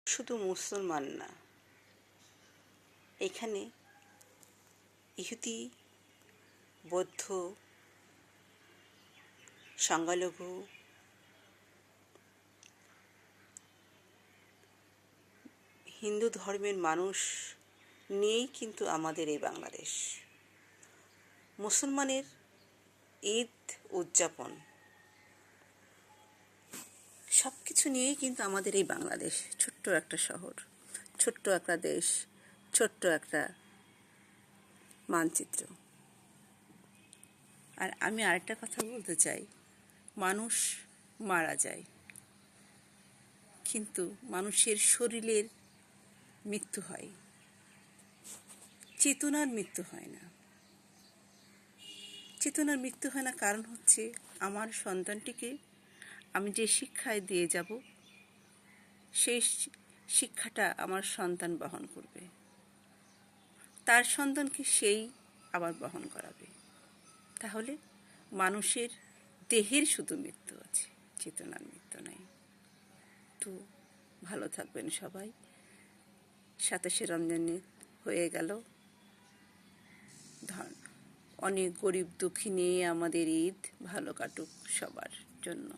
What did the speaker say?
শুধু মুসলমান না, এখানে ইহুদি, বৌদ্ধ, সংখ্যালঘু, হিন্দু ধর্মের মানুষ নিয়েই কিন্তু আমাদের এই বাংলাদেশ। মুসলমানের ঈদ উদযাপন সব কিছু নিয়েই কিন্তু আমাদের এই বাংলাদেশ। ছোট্ট একটা শহর, ছোট্ট একটা দেশ, ছোট্ট একটা মানচিত্র। আর আমি আরেকটা কথা বলতে চাই, মানুষ মারা যায় কিন্তু মানুষের শরীরের মৃত্যু হয়, চেতনার মৃত্যু হয় না। চেতনার মৃত্যু হয় না কারণ হচ্ছে আমার সন্তানটিকে আমি যে শিক্ষায় দিয়ে যাব সেই শিক্ষাটা আমার সন্তান বহন করবে, তার সন্তানকে সেই আবার বহন করাবে। তাহলে মানুষের দেহের শুধু মৃত্যু আছে, চেতনার মৃত্যু নাই। তো ভালো থাকবেন সবাই। 27শে রমজানে হয়ে গেল, অনেক গরিব দুঃখী নিয়ে আমাদের ঈদ ভালো কাটুক সবার জন্য।